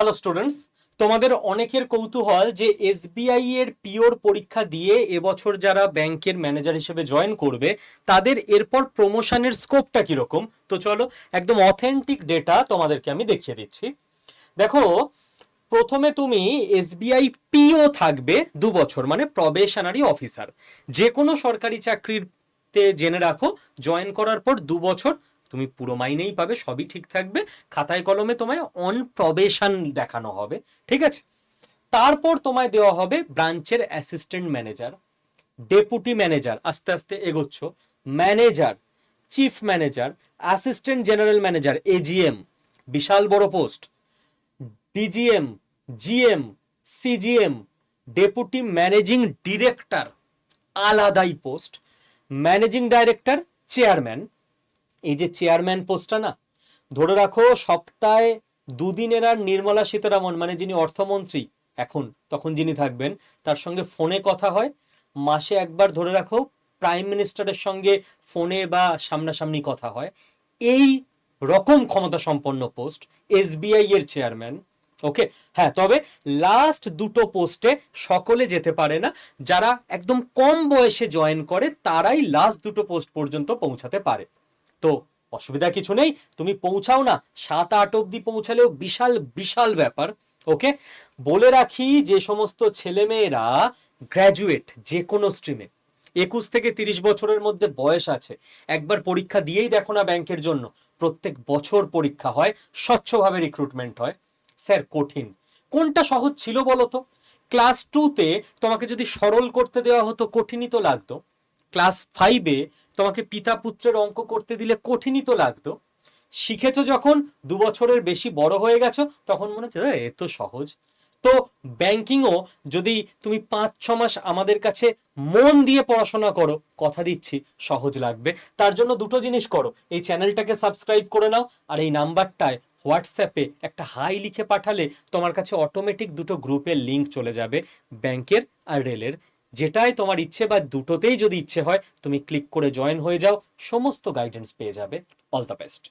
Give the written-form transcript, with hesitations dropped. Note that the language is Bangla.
হ্যালো স্টুডেন্টস, তোমাদের অনেকের কৌতূহল যে এসবিআই এর পিওর পরীক্ষা দিয়ে এবছর যারা ব্যাংকের ম্যানেজার হিসেবে জয়েন করবে তাদের এরপর প্রমোশনের স্কোপটা কিরকম। তো চলো একদম অথেন্টিক ডেটা তোমাদেরকে আমি দেখিয়ে দিচ্ছি। দেখো, প্রথমে তুমি এসবিআই পিও থাকবে 2 বছর, মানে প্রবেশনারি অফিসার। যে কোনো সরকারি চাকরিতে জেনে রাখো, জয়েন করার পর 2 বছর তুমি পুরো মাইনেই পাবে, সবই ঠিক থাকবে, খাতায় কলমে তোমায় অন প্রবেশন দেখানো হবে, ঠিক আছে। তারপর তোমায় দেওয়া হবে ব্রাঞ্চের অ্যাসিস্ট্যান্ট ম্যানেজার, ডেপুটি ম্যানেজার, আস্তে আস্তে এগোচ্ছ, manager, chief manager, assistant general manager, AGM, বিশাল বড় post, DGM, GM, CGM, deputy managing director, আলাদাই পোস্ট, ম্যানেজিং ডাইরেক্টর, চেয়ারম্যান। এই যে চেয়ারম্যান পোস্টটা না, ধরে রাখো সপ্তাহে 2 দিনের আর নির্মলা সীতারামন মানে যিনি অর্থমন্ত্রী এখন, তখন যিনি থাকবেন, তার সঙ্গে ফোনে কথা হয়। মাসে একবার ধরে রাখো প্রাইম মিনিস্টারের সঙ্গে ফোনে বা সামনাসামনি কথা হয়। এই রকম ক্ষমতা সম্পন্ন পোস্ট এসবিআই এর চেয়ারম্যান। ওকে, হ্যাঁ, তবে লাস্ট দুটো পোস্টে সকলে যেতে পারে না, যারা একদম কম বয়সে জয়েন করে তারাই লাস্ট দুটো পোস্ট পর্যন্ত পৌঁছাতে পারে। তো অসুবিধা কিছু নেই, তুমি পৌঁছাও না, 7-8 অব্দি পৌঁছালেও বিশাল বিশাল ব্যাপার। ওকে, বলে রাখি যে সমস্ত ছেলেমেয়েরা গ্র্যাজুয়েট যে কোনো স্ট্রিমে, 21 থেকে 30 বছরের মধ্যে বয়স আছে, একবার পরীক্ষা দিয়েই দেখো না ব্যাংকের জন্য। প্রত্যেক বছর পরীক্ষা হয়, স্বচ্ছভাবে রিক্রুটমেন্ট হয়। স্যার কঠিন, কোনটা সহজ ছিল বলো তো? ক্লাস 2তে তোমাকে যদি সরল করতে দেওয়া হতো কঠিনই তো লাগতো। ক্লাস 5-এ তোমাকে পিতা পুত্রের অঙ্ক করতে দিলে কঠিনই তো লাগতো। শিখেছো যখন, 2 বছরের বেশি বড় হয়ে গেছো, তখন মনে হচ্ছে এ তো সহজ। তো ব্যাংকিংও যদি তুমি 5-6 মাস আমাদের কাছে মন দিয়ে পড়াশোনা করো, কথা দিচ্ছি সহজ লাগবে। তার জন্য দুটো জিনিস করো, এই চ্যানেলটাকে সাবস্ক্রাইব করে নাও, আর এই নাম্বারটায় হোয়াটসঅ্যাপে একটা হাই লিখে পাঠালে তোমার কাছে অটোমেটিক দুটো গ্রুপের লিঙ্ক চলে যাবে, ব্যাংকের আর রেলের। যেটাই তোমার ইচ্ছে বা দুটোতেই যদি ইচ্ছে হয় তুমি ক্লিক করে জয়েন হয়ে যাও, সমস্ত গাইডেন্স পেয়ে যাবে। All the best.